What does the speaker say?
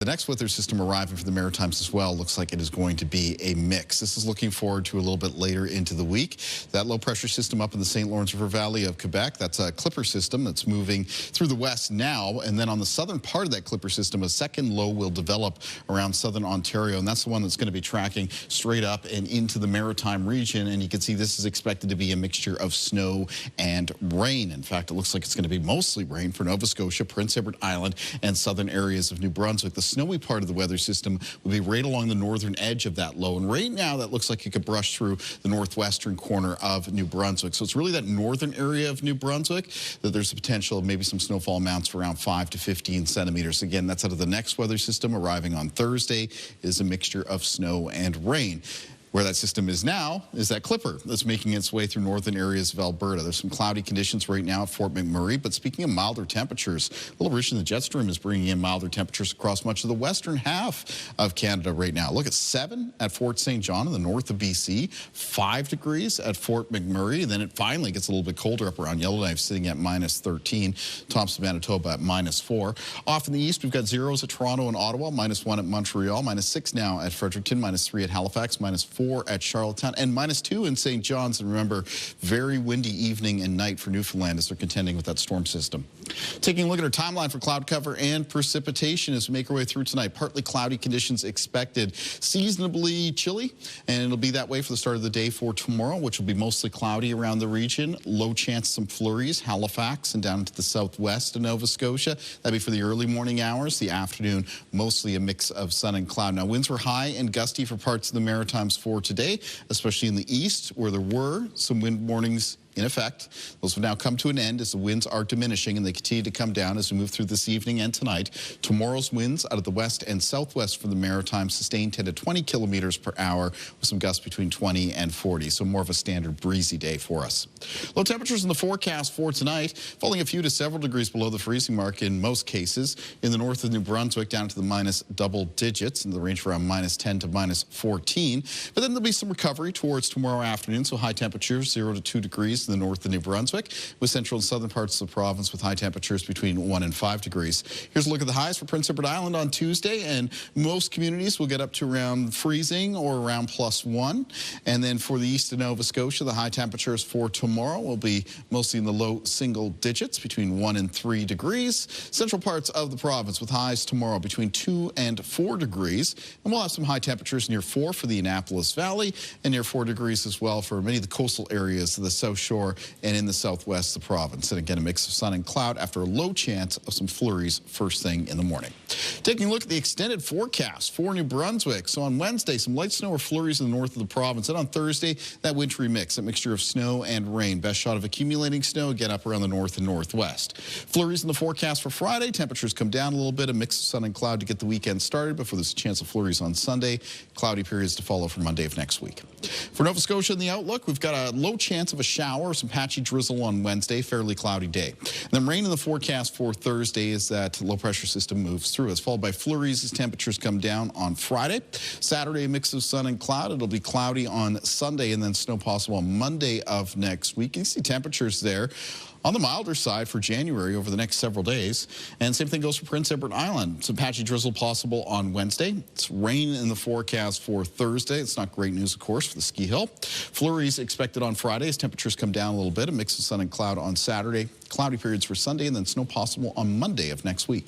next weather system arriving for the Maritimes as well looks like it is going to be a mix. This is looking forward to a little bit later into the week. That low pressure system up in the St. Lawrence River Valley of Quebec, that's a Clipper system that's moving through the west now. And then on the southern part of that Clipper system, a second low will develop around southern Ontario. And that's the one that's going to be tracking straight up and into the Maritime region. And you can see this is expected to be a mixture of snow and rain. In fact, it looks like it's going to be mostly rain for Nova Scotia, Prince Edward Island, and southern areas of New Brunswick. The snowy part of the weather system will be right along the northern edge of that low. And right now, that looks like it could brush through the northwestern corner of New Brunswick. So it's really that northern area of New Brunswick that there's the potential of maybe some snowfall amounts for around 5 to 15 centimeters. Again, that's out of the next weather system arriving on Thursday. It is a mixture of snow and rain. Where that system is now is that Clipper that's making its way through northern areas of Alberta. There's some cloudy conditions right now at Fort McMurray, but speaking of milder temperatures, Little Richard in the jet stream is bringing in milder temperatures across much of the western half of Canada right now. Look at 7 at Fort St. John in the north of BC, 5 degrees at Fort McMurray, and then it finally gets a little bit colder up around Yellowknife, sitting at minus 13, Thompson, Manitoba at minus 4. Off in the east, we've got zeros at Toronto and Ottawa, minus 1 at Montreal, minus 6 now at Fredericton, minus 3 at Halifax, minus 4 at Charlottetown, and minus 2 in St. John's. And remember, very windy evening and night for Newfoundland as they're contending with that storm system. Taking a look at our timeline for cloud cover and precipitation as we make our way through tonight. Partly cloudy conditions expected. Seasonably chilly, and it'll be that way for the start of the day for tomorrow, which will be mostly cloudy around the region. Low chance some flurries, Halifax and down to the southwest of Nova Scotia. That'd be for the early morning hours. The afternoon, mostly a mix of sun and cloud. Now, winds were high and gusty for parts of the Maritimes for today, especially in the east, where there were some wind warnings in effect. Those will now come to an end as the winds are diminishing, and they continue to come down as we move through this evening and tonight. Tomorrow's winds out of the west and southwest from the Maritimes sustain 10 to 20 kilometers per hour with some gusts between 20 and 40. So more of a standard breezy day for us. Low temperatures in the forecast for tonight, falling a few to several degrees below the freezing mark in most cases. In the north of New Brunswick, down to the minus double digits, in the range around minus 10 to minus 14. But then there'll be some recovery towards tomorrow afternoon, so high temperatures 0 to 2 degrees in the north of New Brunswick, with central and southern parts of the province with high temperatures between 1 and 5 degrees. Here's a look at the highs for Prince Edward Island on Tuesday, and most communities will get up to around freezing or around +1. And then for the east of Nova Scotia, the high temperatures for tomorrow will be mostly in the low single digits, between 1 and 3 degrees. Central parts of the province with highs tomorrow between 2 and 4 degrees. And we'll have some high temperatures near 4 for the Annapolis Valley and near 4 degrees as well for many of the coastal areas of the South Shore and in the southwest of the province. And again, a mix of sun and cloud after a low chance of some flurries first thing in the morning. Taking a look at the extended forecast for New Brunswick. So on Wednesday, some light snow or flurries in the north of the province. And on Thursday, that wintry mix, a mixture of snow and rain. Best shot of accumulating snow, again, up around the north and northwest. Flurries in the forecast for Friday. Temperatures come down a little bit, a mix of sun and cloud to get the weekend started before there's a chance of flurries on Sunday. Cloudy periods to follow for Monday of next week. For Nova Scotia in the outlook, we've got a low chance of a shower, some patchy drizzle on Wednesday, fairly cloudy day. And then rain in the forecast for Thursday as that low pressure system moves through. It's followed by flurries as temperatures come down on Friday. Saturday, a mix of sun and cloud. It'll be cloudy on Sunday and then snow possible on Monday of next week. You can see temperatures there on the milder side for January over the next several days. And same thing goes for Prince Edward Island. Some patchy drizzle possible on Wednesday. It's rain in the forecast for Thursday. It's not great news, of course, for the ski hill. Flurries expected on Friday as temperatures come down a little bit. A mix of sun and cloud on Saturday. Cloudy periods for Sunday, and then snow possible on Monday of next week.